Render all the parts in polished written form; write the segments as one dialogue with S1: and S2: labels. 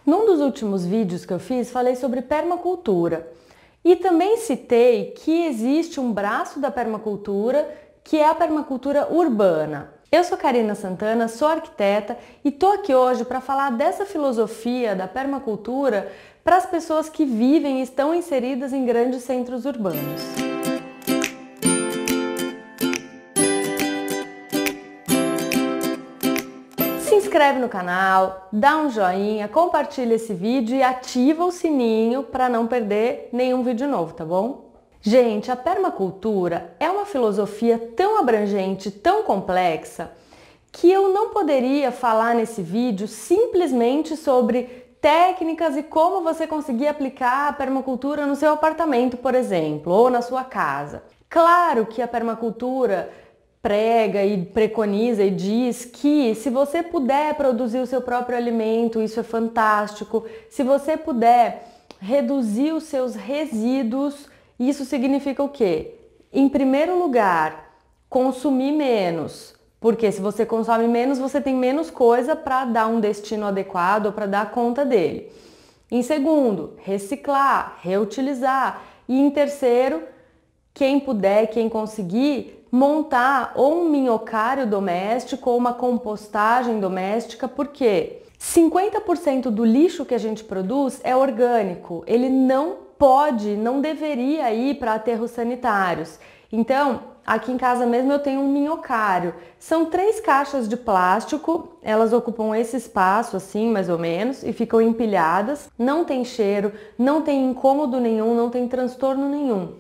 S1: Num dos últimos vídeos que eu fiz, falei sobre permacultura e também citei que existe um braço da permacultura que é a permacultura urbana. Eu sou Karina Santana, sou arquiteta e tô aqui hoje para falar dessa filosofia da permacultura para as pessoas que vivem e estão inseridas em grandes centros urbanos. Se inscreve no canal, dá um joinha, compartilha esse vídeo e ativa o sininho para não perder nenhum vídeo novo, tá bom? Gente, a permacultura é uma filosofia tão abrangente, tão complexa, que eu não poderia falar nesse vídeo simplesmente sobre técnicas e como você conseguir aplicar a permacultura no seu apartamento, por exemplo, ou na sua casa. Claro que a permacultura prega e preconiza e diz que se você puder produzir o seu próprio alimento, isso é fantástico. Se você puder reduzir os seus resíduos, isso significa o quê? Em primeiro lugar, consumir menos. Porque se você consome menos, você tem menos coisa para dar um destino adequado ou para dar conta dele. Em segundo, reciclar, reutilizar. E em terceiro, quem puder, quem conseguir, montar ou um minhocário doméstico ou uma compostagem doméstica, porque 50% do lixo que a gente produz é orgânico, ele não pode, não deveria ir para aterros sanitários. Então, aqui em casa mesmo eu tenho um minhocário. São 3 caixas de plástico, elas ocupam esse espaço assim, mais ou menos, e ficam empilhadas. Não tem cheiro, não tem incômodo nenhum, não tem transtorno nenhum.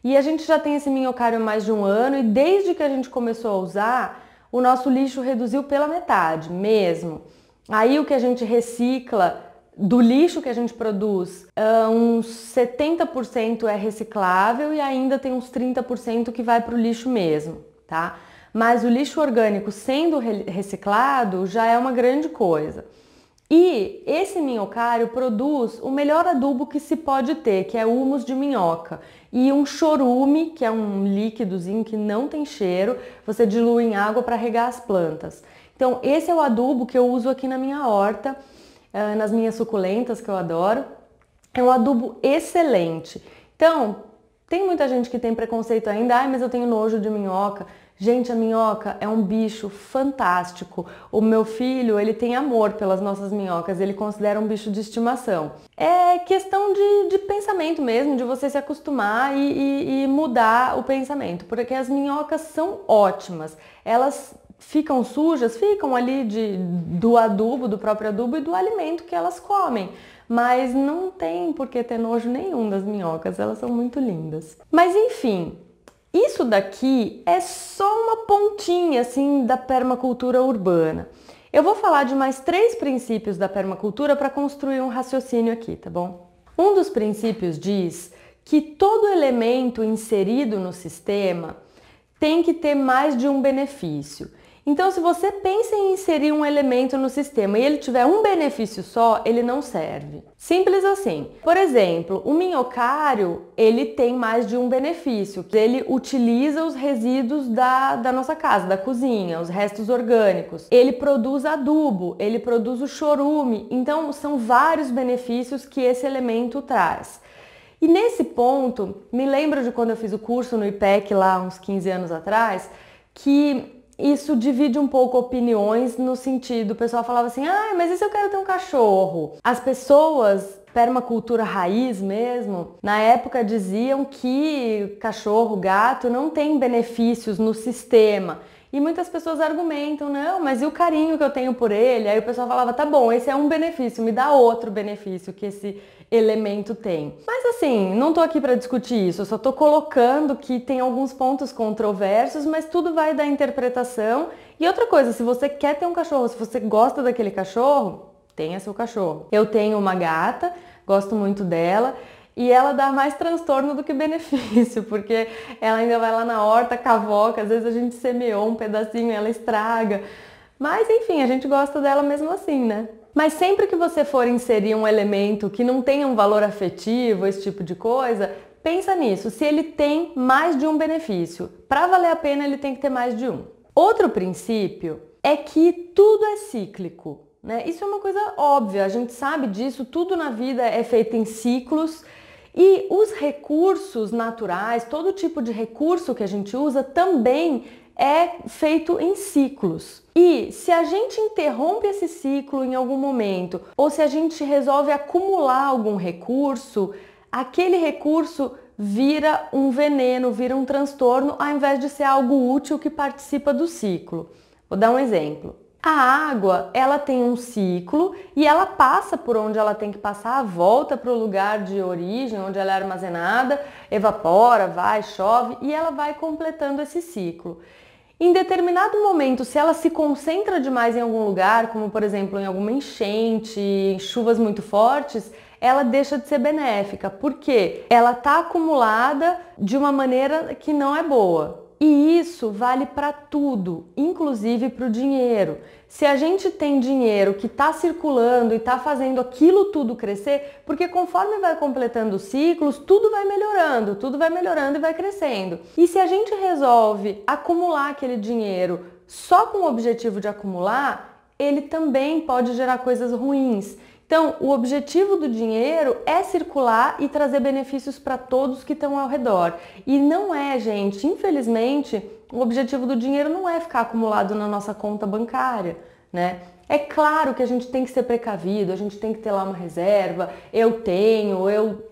S1: E a gente já tem esse minhocário há mais de um ano e desde que a gente começou a usar, o nosso lixo reduziu pela metade mesmo. Aí o que a gente recicla do lixo que a gente produz, uns 70% é reciclável e ainda tem uns 30% que vai para o lixo mesmo, tá? Mas o lixo orgânico sendo reciclado já é uma grande coisa. E esse minhocário produz o melhor adubo que se pode ter, que é humus de minhoca. E um chorume, que é um líquidozinho que não tem cheiro, você dilui em água para regar as plantas. Então esse é o adubo que eu uso aqui na minha horta, nas minhas suculentas que eu adoro. É um adubo excelente. Então, tem muita gente que tem preconceito ainda, mas eu tenho nojo de minhoca. Gente, a minhoca é um bicho fantástico. O meu filho, ele tem amor pelas nossas minhocas, ele considera um bicho de estimação. É questão de pensamento mesmo, de você se acostumar e mudar o pensamento, porque as minhocas são ótimas. Elas ficam sujas, ficam ali do adubo, do próprio adubo e do alimento que elas comem. Mas não tem por que ter nojo nenhum das minhocas, elas são muito lindas. Mas enfim, isso daqui é só uma pontinha assim da permacultura urbana. Eu vou falar de mais 3 princípios da permacultura para construir um raciocínio aqui, tá bom? Um dos princípios diz que todo elemento inserido no sistema tem que ter mais de um benefício. Então, se você pensa em inserir um elemento no sistema e ele tiver um benefício só, ele não serve. Simples assim. Por exemplo, o minhocário, ele tem mais de um benefício. Ele utiliza os resíduos da nossa casa, da cozinha, os restos orgânicos. Ele produz adubo, ele produz o chorume. Então, são vários benefícios que esse elemento traz. E nesse ponto, me lembro de quando eu fiz o curso no IPEC lá uns 15 anos atrás, que isso divide um pouco opiniões no sentido, o pessoal falava assim, mas e se eu quero ter um cachorro? As pessoas, permacultura raiz mesmo, na época diziam que cachorro, gato não tem benefícios no sistema. E muitas pessoas argumentam, não, mas e o carinho que eu tenho por ele? Aí o pessoal falava, tá bom, esse é um benefício, me dá outro benefício que esse elemento tem. Mas assim, não tô aqui para discutir isso, eu só tô colocando que tem alguns pontos controversos, mas tudo vai da interpretação. E outra coisa, se você quer ter um cachorro, se você gosta daquele cachorro, tenha seu cachorro. Eu tenho uma gata, gosto muito dela. E ela dá mais transtorno do que benefício, porque ela ainda vai lá na horta, cavoca, às vezes a gente semeou um pedacinho e ela estraga. Mas enfim, a gente gosta dela mesmo assim, né? Mas sempre que você for inserir um elemento que não tenha um valor afetivo, esse tipo de coisa, pensa nisso, se ele tem mais de um benefício. Para valer a pena, ele tem que ter mais de um. Outro princípio é que tudo é cíclico. né? Isso é uma coisa óbvia, a gente sabe disso, tudo na vida é feito em ciclos e os recursos naturais, todo tipo de recurso que a gente usa também é feito em ciclos. E se a gente interrompe esse ciclo em algum momento, ou se a gente resolve acumular algum recurso, aquele recurso vira um veneno, vira um transtorno, ao invés de ser algo útil que participa do ciclo. Vou dar um exemplo. A água, ela tem um ciclo e ela passa por onde ela tem que passar, volta para o lugar de origem, onde ela é armazenada, evapora, vai, chove e ela vai completando esse ciclo. Em determinado momento, se ela se concentra demais em algum lugar, como por exemplo em alguma enchente, em chuvas muito fortes, ela deixa de ser benéfica, porque ela está acumulada de uma maneira que não é boa. E isso vale para tudo, inclusive para o dinheiro. Se a gente tem dinheiro que está circulando e está fazendo aquilo tudo crescer, porque conforme vai completando os ciclos, tudo vai melhorando e vai crescendo. E se a gente resolve acumular aquele dinheiro só com o objetivo de acumular, ele também pode gerar coisas ruins. Então, o objetivo do dinheiro é circular e trazer benefícios para todos que estão ao redor. E não é, gente, infelizmente, o objetivo do dinheiro não é ficar acumulado na nossa conta bancária, né? É claro que a gente tem que ser precavido, a gente tem que ter lá uma reserva, eu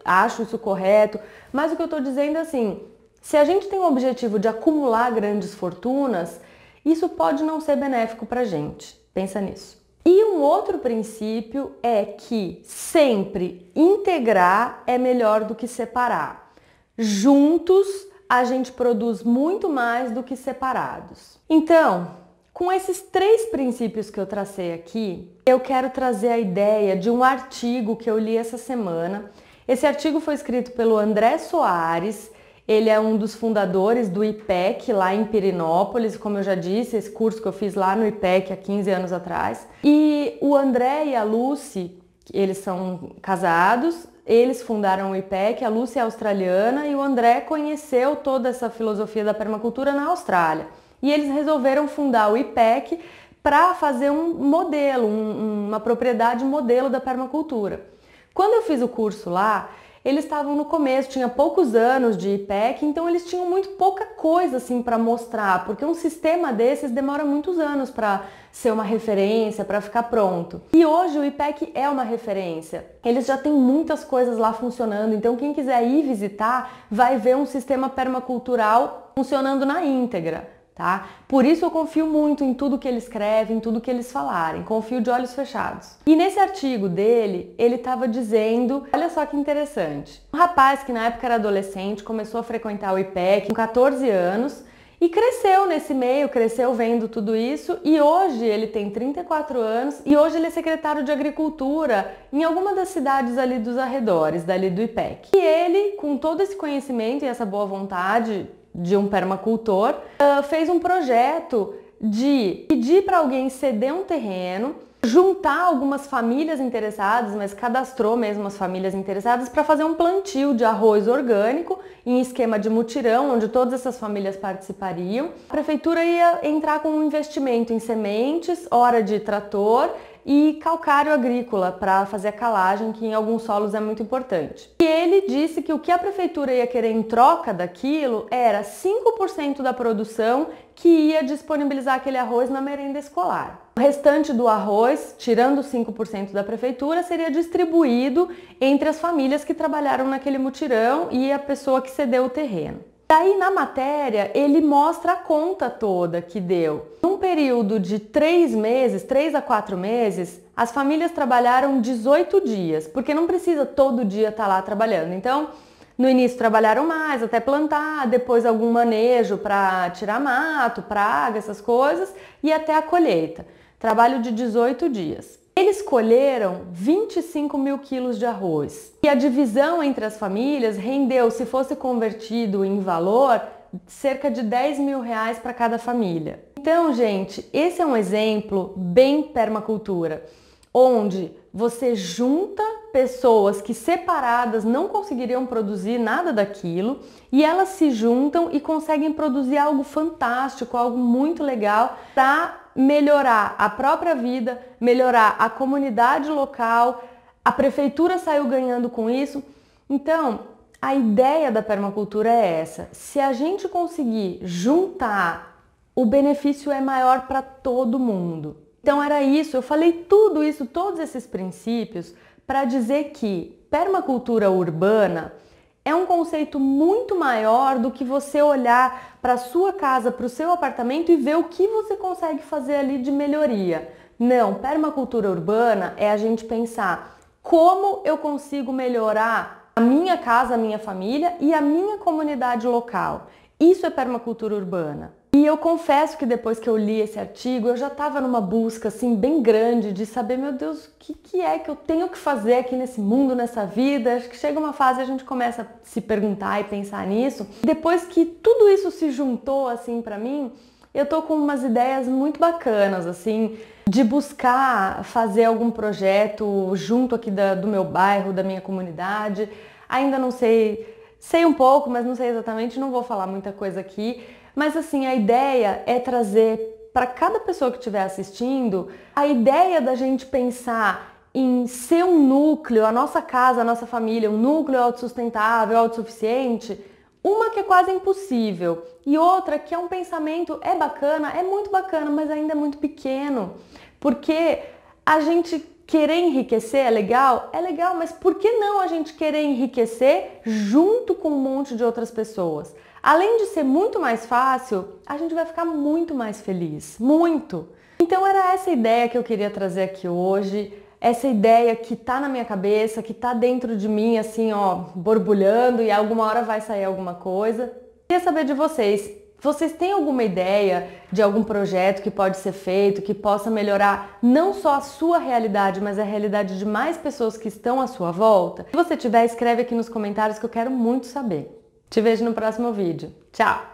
S1: acho isso correto, mas o que eu estou dizendo é assim, se a gente tem o objetivo de acumular grandes fortunas, isso pode não ser benéfico para a gente. Pensa nisso. E um outro princípio é que sempre integrar é melhor do que separar. Juntos a gente produz muito mais do que separados. Então, com esses 3 princípios que eu tracei aqui, eu quero trazer a ideia de um artigo que eu li essa semana. Esse artigo foi escrito pelo André Soares. Ele é um dos fundadores do IPEC lá em Pirenópolis, como eu já disse, esse curso que eu fiz lá no IPEC há 15 anos atrás. E o André e a Lucy, eles são casados, eles fundaram o IPEC, a Lucy é australiana e o André conheceu toda essa filosofia da permacultura na Austrália. E eles resolveram fundar o IPEC para fazer um modelo, uma propriedade modelo da permacultura. Quando eu fiz o curso lá, eles estavam no começo, tinha poucos anos de IPEC, então eles tinham muito pouca coisa assim para mostrar, porque um sistema desses demora muitos anos para ser uma referência, para ficar pronto. E hoje o IPEC é uma referência. Eles já têm muitas coisas lá funcionando, então quem quiser ir visitar vai ver um sistema permacultural funcionando na íntegra. Tá? Por isso eu confio muito em tudo que ele escreve, em tudo que eles falarem, confio de olhos fechados. E nesse artigo dele, ele estava dizendo, olha só que interessante, um rapaz que na época era adolescente, começou a frequentar o IPEC com 14 anos e cresceu nesse meio, cresceu vendo tudo isso e hoje ele tem 34 anos e hoje ele é secretário de Agricultura em alguma das cidades ali dos arredores, dali do IPEC. E ele, com todo esse conhecimento e essa boa vontade de um permacultor, fez um projeto de pedir para alguém ceder um terreno, juntar algumas famílias interessadas, mas cadastrou mesmo as famílias interessadas para fazer um plantio de arroz orgânico em esquema de mutirão, onde todas essas famílias participariam. A prefeitura ia entrar com um investimento em sementes, hora de trator e calcário agrícola para fazer a calagem, que em alguns solos é muito importante. E ele disse que o que a prefeitura ia querer em troca daquilo era 5% da produção que ia disponibilizar aquele arroz na merenda escolar. O restante do arroz, tirando os 5% da prefeitura, seria distribuído entre as famílias que trabalharam naquele mutirão e a pessoa que cedeu o terreno. Daí na matéria ele mostra a conta toda que deu. Num período de 3 a 4 meses, as famílias trabalharam 18 dias, porque não precisa todo dia estar lá trabalhando. Então, no início trabalharam mais, até plantar, depois algum manejo para tirar mato, praga, essas coisas, e até a colheita. Trabalho de 18 dias. Eles colheram 25 mil quilos de arroz. E a divisão entre as famílias rendeu, se fosse convertido em valor, cerca de 10 mil reais para cada família. Então, gente, esse é um exemplo bem permacultura, onde você junta pessoas que separadas não conseguiriam produzir nada daquilo e elas se juntam e conseguem produzir algo fantástico, algo muito legal para melhorar a própria vida, melhorar a comunidade local, a prefeitura saiu ganhando com isso. Então, a ideia da permacultura é essa. Se a gente conseguir juntar, o benefício é maior para todo mundo. Então era isso, eu falei tudo isso, todos esses princípios, para dizer que permacultura urbana é um conceito muito maior do que você olhar para a sua casa, para o seu apartamento e ver o que você consegue fazer ali de melhoria. Não, permacultura urbana é a gente pensar como eu consigo melhorar a minha casa, a minha família e a minha comunidade local. Isso é permacultura urbana. E eu confesso que depois que eu li esse artigo, eu já estava numa busca assim bem grande de saber, meu Deus, o que é que eu tenho que fazer aqui nesse mundo, nessa vida? Acho que chega uma fase a gente começa a se perguntar e pensar nisso. Depois que tudo isso se juntou assim para mim, eu tô com umas ideias muito bacanas assim, de buscar fazer algum projeto junto aqui do meu bairro, da minha comunidade. Ainda não sei um pouco, mas não sei exatamente, não vou falar muita coisa aqui. Mas assim, a ideia é trazer para cada pessoa que estiver assistindo a ideia da gente pensar em ser um núcleo, a nossa casa, a nossa família, um núcleo autossustentável, autossuficiente, uma que é quase impossível e outra que é um pensamento, é bacana, é muito bacana, mas ainda é muito pequeno, porque a gente querer enriquecer é legal, mas por que não a gente querer enriquecer junto com um monte de outras pessoas? Além de ser muito mais fácil, a gente vai ficar muito mais feliz, muito. Então era essa ideia que eu queria trazer aqui hoje, essa ideia que tá na minha cabeça, que tá dentro de mim, assim, ó, borbulhando e alguma hora vai sair alguma coisa. Queria saber de vocês, vocês têm alguma ideia de algum projeto que pode ser feito, que possa melhorar não só a sua realidade, mas a realidade de mais pessoas que estão à sua volta? Se você tiver, escreve aqui nos comentários que eu quero muito saber. Te vejo no próximo vídeo. Tchau!